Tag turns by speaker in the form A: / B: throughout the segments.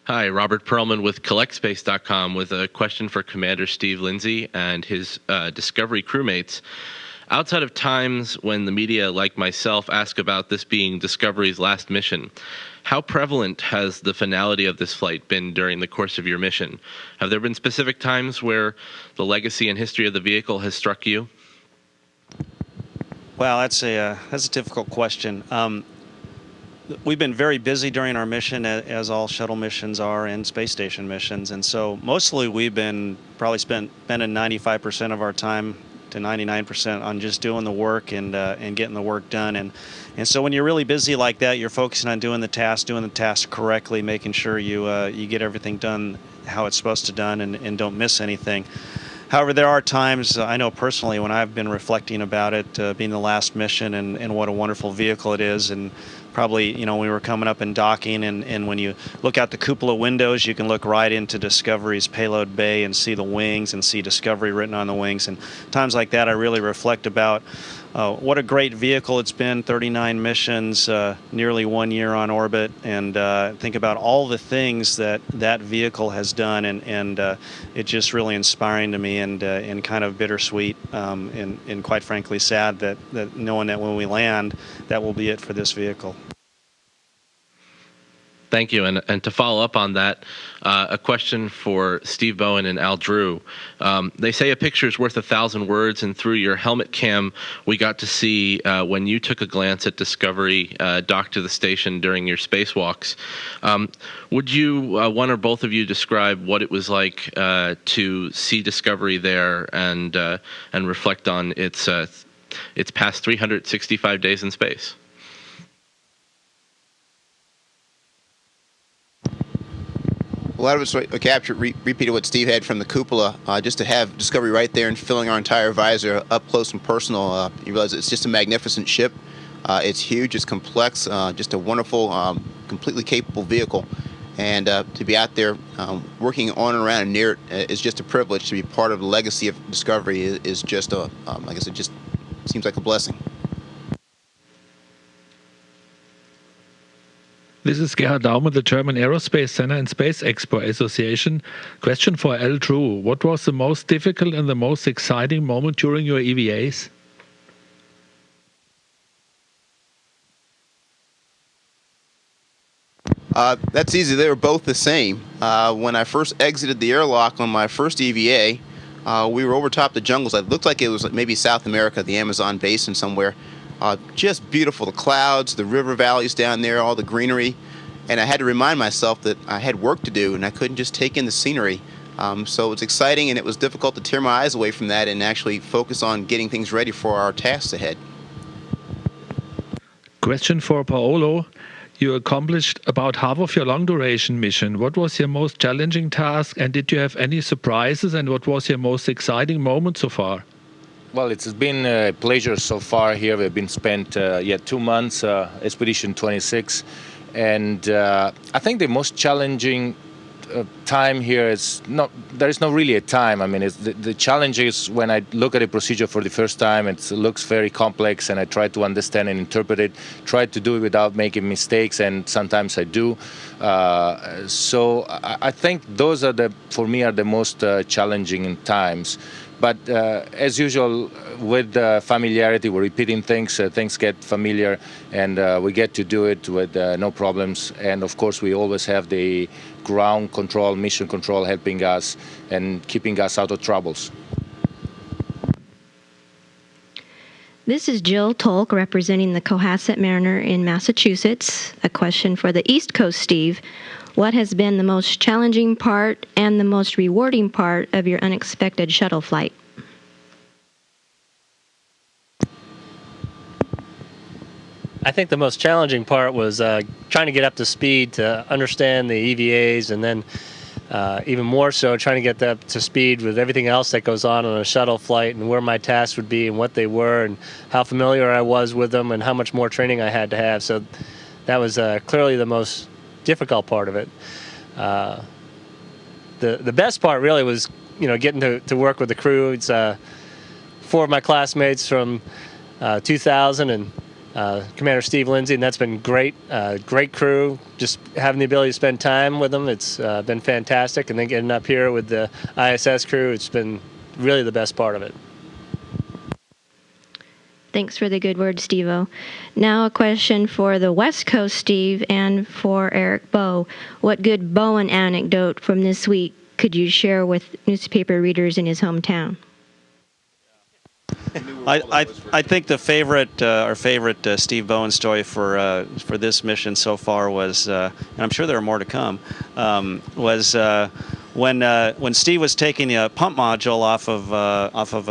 A: Hi, Robert Perlman with CollectSpace.com with a question for Commander Steve Lindsay and his Discovery crewmates. Outside of times when the media, like myself, ask about this being Discovery's last mission, how prevalent has the finality of this flight been during the course of your mission? Have there been specific times where the legacy and history of the vehicle has struck you?
B: Well, that's a difficult question. We've been very busy during our mission, as all shuttle missions are and space station missions, and so mostly we've been probably spending 95% of our time to 99% on just doing the work and getting the work done. And so when you're really busy like that, you're focusing on doing the task correctly, making sure you get everything done how it's supposed to done and don't miss anything. However, there are times, I know personally, when I've been reflecting about it being the last mission and what a wonderful vehicle it is. And probably, we were coming up and docking, and when you look out the cupola windows, you can look right into Discovery's payload bay and see the wings and see Discovery written on the wings. And times like that, I really reflect about what a great vehicle it's been, 39 missions, nearly 1 year on orbit, and think about all the things that vehicle has done, and it's just really inspiring to me and kind of bittersweet and quite frankly sad that knowing that when we land, that will be it for this vehicle.
A: Thank you. And to follow up on that, a question for Steve Bowen and Al Drew. They say a picture is worth 1,000 words, and through your helmet cam, we got to see when you took a glance at Discovery docked to the station during your spacewalks. Would you, one or both of you, describe what it was like to see Discovery there and reflect on its past 365 days in space?
C: A lot of us repeated what Steve had from the cupola. Just to have Discovery right there and filling our entire visor up close and personal, you realize it's just a magnificent ship. It's huge, it's complex, just a wonderful, completely capable vehicle. And to be out there working on and around and near it is just a privilege. To be part of the legacy of Discovery is just, like I said, just seems like a blessing.
D: This is Gerhard Daumer, the German Aerospace Center and Space Expo Association. Question for Al Drew. What was the most difficult and the most exciting moment during your EVAs?
C: That's easy. They were both the same. When I first exited the airlock on my first EVA, we were over top the jungles. It looked like it was maybe South America, the Amazon basin somewhere. Just beautiful, the clouds, the river valleys down there, all the greenery. And I had to remind myself that I had work to do and I couldn't just take in the scenery. So it was exciting, and it was difficult to tear my eyes away from that and actually focus on getting things ready for our tasks ahead.
D: Question for Paolo. You accomplished about half of your long-duration mission. What was your most challenging task, and did you have any surprises, and what was your most exciting moment so far?
E: Well, it's been a pleasure so far here. We've been spent 2 months, Expedition 26. And I think the most challenging time here is there is not really a time. I mean, the challenge is when I look at a procedure for the first time, it looks very complex, and I try to understand and interpret it, try to do it without making mistakes, and sometimes I do. So I think those are for me, the most challenging times. But as usual, with familiarity, we're repeating things. Things get familiar, and we get to do it with no problems. And of course, we always have the ground control, mission control helping us and keeping us out of troubles.
F: This is Jill Tolk representing the Cohasset Mariner in Massachusetts. A question for the East Coast, Steve. What has been the most challenging part and the most rewarding part of your unexpected shuttle flight?
G: I think the most challenging part was trying to get up to speed to understand the EVAs, and then even more so trying to get up to speed with everything else that goes on a shuttle flight, and where my tasks would be and what they were and how familiar I was with them and how much more training I had to have. So that was clearly the most difficult part of it. The best part really was, getting to work with the crew. It's 4 of my classmates from 2000 and Commander Steve Lindsay, and that's been great. Great crew. Just having the ability to spend time with them, it's been fantastic. And then getting up here with the ISS crew, it's been really the best part of it.
F: Thanks for the good word, Steve-O. Now a question for the West Coast Steve and for Eric Bowe. What good Bowen anecdote from this week could you share with newspaper readers in his hometown?
B: I think our favorite Steve Bowen story for this mission so far was, and I'm sure there are more to come, was when Steve was taking the pump module off of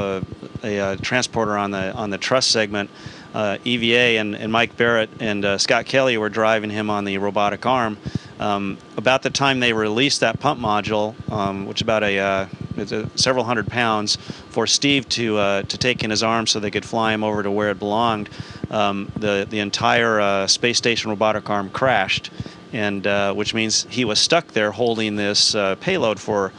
B: a transporter on the truss segment. EVA and Mike Barrett and Scott Kelly were driving him on the robotic arm. About the time they released that pump module, which is about several hundred pounds, for Steve to take in his arm so they could fly him over to where it belonged, the entire space station robotic arm crashed, and which means he was stuck there holding this payload for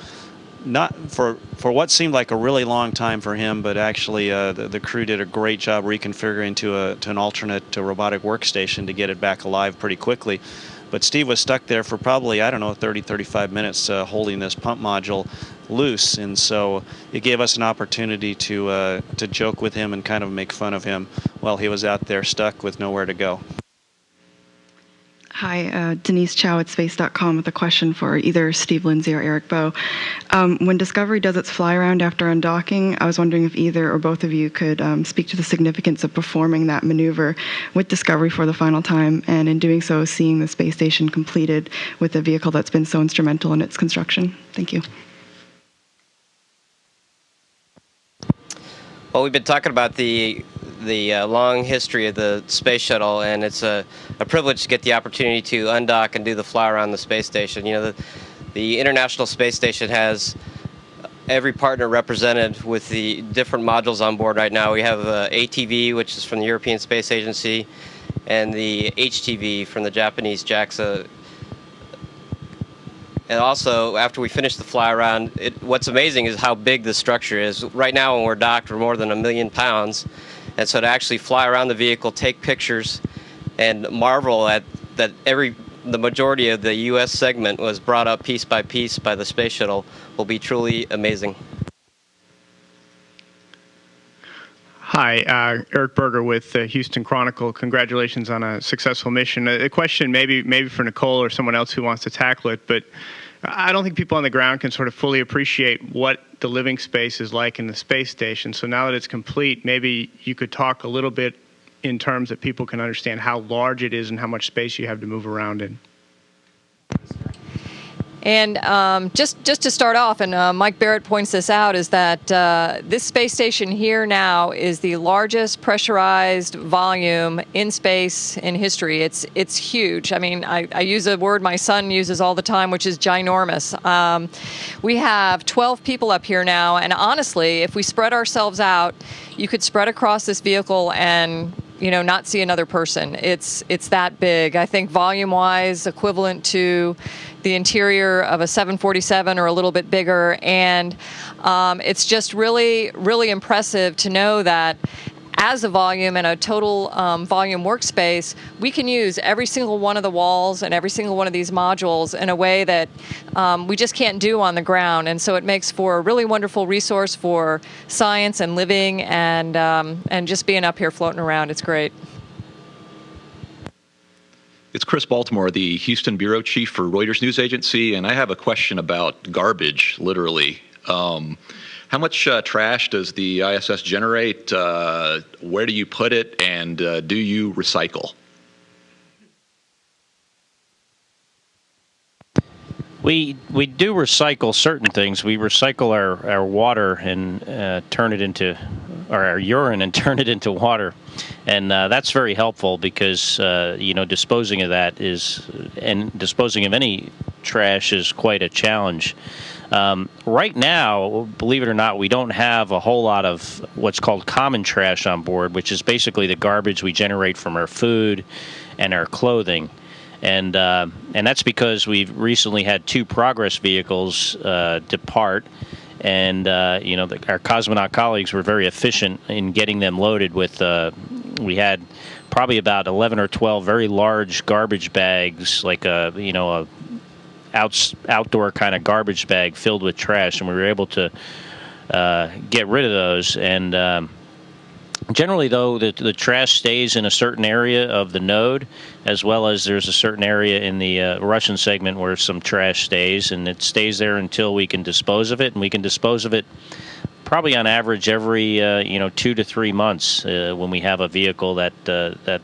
B: what seemed like a really long time for him, but actually the crew did a great job reconfiguring to an alternate robotic workstation to get it back alive pretty quickly. But Steve was stuck there for probably, 30, 35 minutes holding this pump module loose, and so it gave us an opportunity to joke with him and kind of make fun of him while he was out there stuck with nowhere to go.
H: Hi, Denise Chow at space.com with a question for either Steve Lindsay or Eric Bowe. When Discovery does its fly around after undocking, I was wondering if either or both of you could speak to the significance of performing that maneuver with Discovery for the final time, and in doing so, seeing the space station completed with a vehicle that's been so instrumental in its construction. Thank you.
I: Well, we've been talking about the long history of the space shuttle, and it's a privilege to get the opportunity to undock and do the fly around the space station. You know, the International Space Station has every partner represented with the different modules on board right now. We have ATV, which is from the European Space Agency, and the HTV from the Japanese JAXA. And also, after we finish the fly around, what's amazing is how big the structure is. Right now, when we're docked, we're more than 1 million pounds. And so to actually fly around the vehicle, take pictures, and marvel at that the majority of the U.S. segment was brought up piece by piece by the space shuttle will be truly amazing.
J: Hi, Eric Berger with the Houston Chronicle. Congratulations on a successful mission. A question maybe for Nicole or someone else who wants to tackle it, but I don't think people on the ground can sort of fully appreciate what the living space is like in the space station. So now that it's complete, maybe you could talk a little bit in terms that people can understand how large it is and how much space you have to move around in.
K: And just to start off, and Mike Barrett points this out, is that this space station here now is the largest pressurized volume in space in history. It's huge. I mean, I use a word my son uses all the time, which is ginormous. We have 12 people up here now, and honestly, if we spread ourselves out, you could spread across this vehicle and not see another person. It's that big. I think volume-wise, equivalent to the interior of a 747 or a little bit bigger, and it's just really, really impressive to know that as a volume and a total volume workspace, we can use every single one of the walls and every single one of these modules in a way that we just can't do on the ground. And so it makes for a really wonderful resource for science and living and just being up here floating around. It's great.
L: It's Chris Baltimore, the Houston bureau chief for Reuters News Agency, and I have a question about garbage, literally. How much trash does the ISS generate? Where do you put it? And do you recycle?
M: We do recycle certain things. We recycle our water and turn it into, or our urine and turn it into water. And that's very helpful because, disposing of that and disposing of any trash is quite a challenge. Right now, believe it or not, we don't have a whole lot of what's called common trash on board, which is basically the garbage we generate from our food and our clothing. And that's because we've recently had 2 Progress vehicles depart. And, our cosmonaut colleagues were very efficient in getting them loaded with, we had probably about 11 or 12 very large garbage bags, like a outdoor kind of garbage bag filled with trash, and we were able to get rid of those. And generally, though, the trash stays in a certain area of the node, as well as there's a certain area in the Russian segment where some trash stays, and it stays there until we can dispose of it, and we can dispose of it probably on average every 2 to 3 months when we have a vehicle that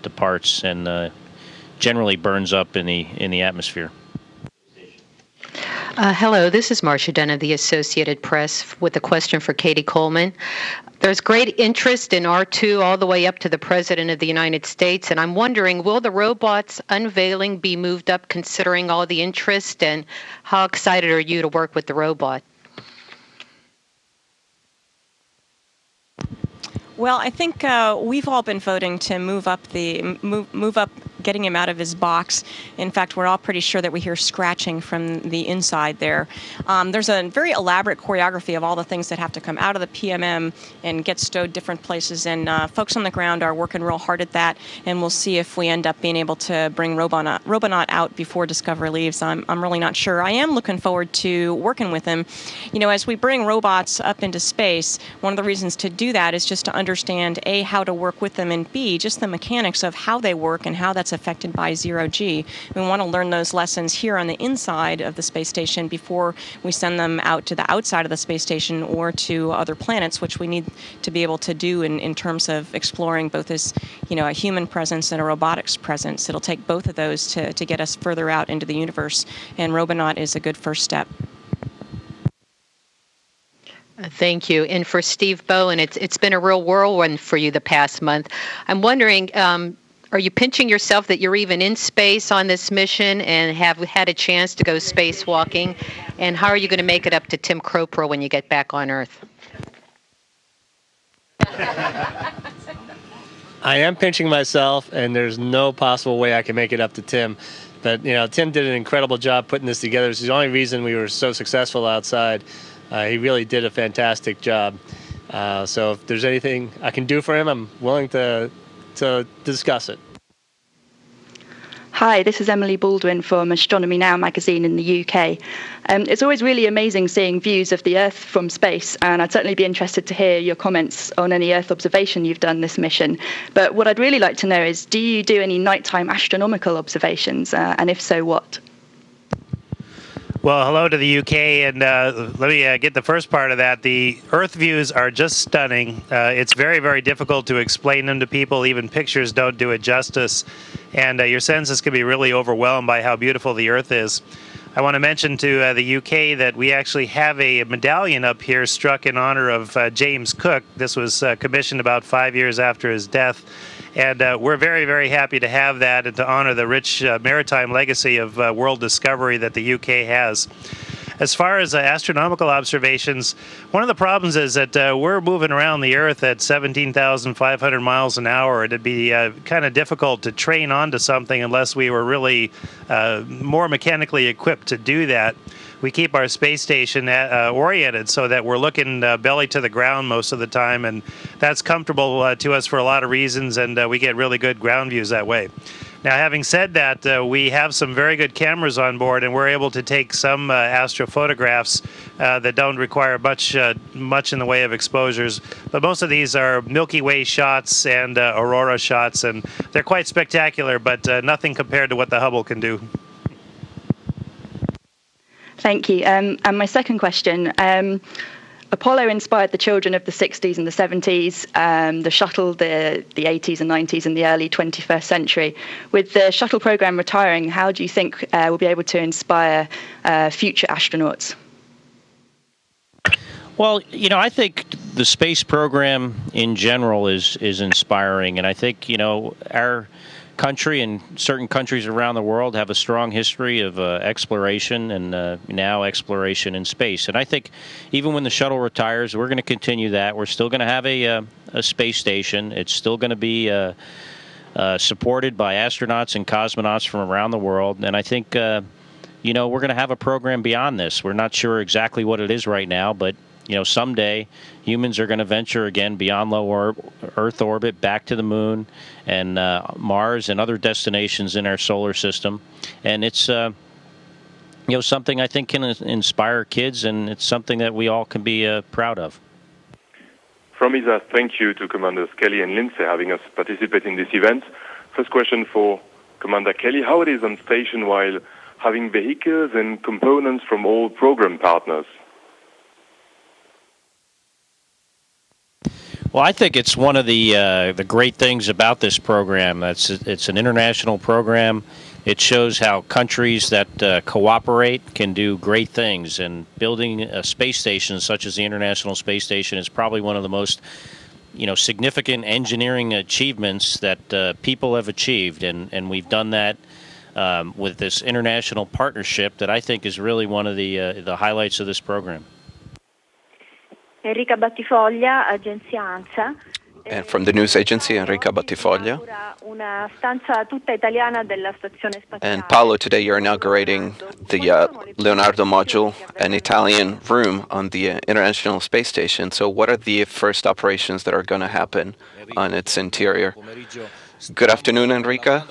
M: departs and generally burns up in the atmosphere.
N: Hello, this is Marcia Dunn of the Associated Press with a question for Katie Coleman. There's great interest in R2 all the way up to the President of the United States, and I'm wondering, will the robot's unveiling be moved up considering all the interest, and how excited are you to work with the robot?
O: Well, I think we've all been voting to move up getting him out of his box. In fact, we're all pretty sure that we hear scratching from the inside there. There's a very elaborate choreography of all the things that have to come out of the PMM and get stowed different places, and folks on the ground are working real hard at that, and we'll see if we end up being able to bring Robonaut out before Discovery leaves. I'm really not sure. I am looking forward to working with him. As we bring robots up into space, one of the reasons to do that is just to understand, A, how to work with them, and B, just the mechanics of how they work and how that's affected by zero-G. We want to learn those lessons here on the inside of the space station before we send them out to the outside of the space station or to other planets, which we need to be able to do in terms of exploring both as a human presence and a robotics presence. It'll take both of those to get us further out into the universe, and Robonaut is a good first step.
N: Thank you. And for Steve Bowen, it's been a real whirlwind for you the past month. I'm wondering, are you pinching yourself that you're even in space on this mission and have had a chance to go spacewalking? And how are you going to make it up to Tim Cropro when you get back on Earth?
G: I am pinching myself, and there's no possible way I can make it up to Tim. But, Tim did an incredible job putting this together. It's the only reason we were so successful outside. He really did a fantastic job. So if there's anything I can do for him, I'm willing to discuss it.
P: Hi, this is Emily Baldwin from Astronomy Now magazine in the UK. It's always really amazing seeing views of the Earth from space, and I'd certainly be interested to hear your comments on any Earth observation you've done this mission. But what I'd really like to know is, do you do any nighttime astronomical observations, and if so, what?
Q: Well, hello to the UK, and let me get the first part of that. The Earth views are just stunning. It's very, very difficult to explain them to people. Even pictures don't do it justice, and your senses can be really overwhelmed by how beautiful the Earth is. I want to mention to the UK that we actually have a medallion up here struck in honor of James Cook. This was commissioned about 5 years after his death. And we're very, very happy to have that and to honor the rich maritime legacy of world discovery that the UK has. As far as astronomical observations, one of the problems is that we're moving around the Earth at 17,500 miles an hour. It'd be kind of difficult to train onto something unless we were really more mechanically equipped to do that. We keep our space station oriented so that we're looking belly to the ground most of the time, and that's comfortable to us for a lot of reasons, and we get really good ground views that way. Now, having said that, we have some very good cameras on board, and we're able to take some astrophotographs that don't require much in the way of exposures. But most of these are Milky Way shots and aurora shots, and they're quite spectacular, but nothing compared to what the Hubble can do.
P: Thank you. And my second question, Apollo inspired the children of the 60s and the 70s, the shuttle, the 80s and 90s, and the early 21st century. With the shuttle program retiring, how do you think we'll be able to inspire future astronauts?
M: Well, I think the space program in general is inspiring, and I think, our country and certain countries around the world have a strong history of exploration and now exploration in space. And I think even when the shuttle retires, we're going to continue that. We're still going to have a space station. It's still going to be supported by astronauts and cosmonauts from around the world. And I think, we're going to have a program beyond this. We're not sure exactly what it is right now, but someday humans are going to venture again beyond low Earth orbit back to the moon and Mars and other destinations in our solar system. And it's something I think can inspire kids, and it's something that we all can be proud of.
R: From ISA, thank you to Commanders Kelly and Lindsay having us participate in this event. First question for Commander Kelly: how it is on station while having vehicles and components from all program partners?
M: Well, I think it's one of the great things about this program. It's an international program. It shows how countries that cooperate can do great things. And building a space station such as the International Space Station is probably one of the most significant engineering achievements that people have achieved. And we've done that with this international partnership that I think is really one of the highlights of this program.
S: Enrica Battifoglia, Agenzia ANSA.
T: And from the news agency, Enrica Battifoglia.
S: Una stanza tutta italiana della stazione spaziale.
T: And Paolo, today you're inaugurating the Leonardo module, an Italian room on the International Space Station. So what are the first operations that are going to happen on its interior? Good afternoon, Enrica.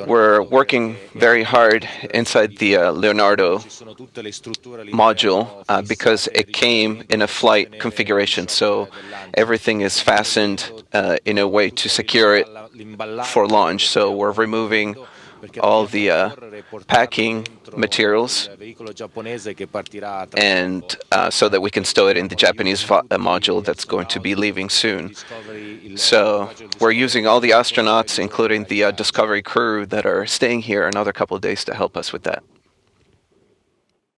T: We're working very hard inside the Leonardo module because it came in a flight configuration. So everything is fastened in a way to secure it for launch. So we're removing all the packing materials, and so that we can stow it in the Japanese module that's going to be leaving soon. So we're using all the astronauts, including the Discovery crew, that are staying here another couple of days to help us with that.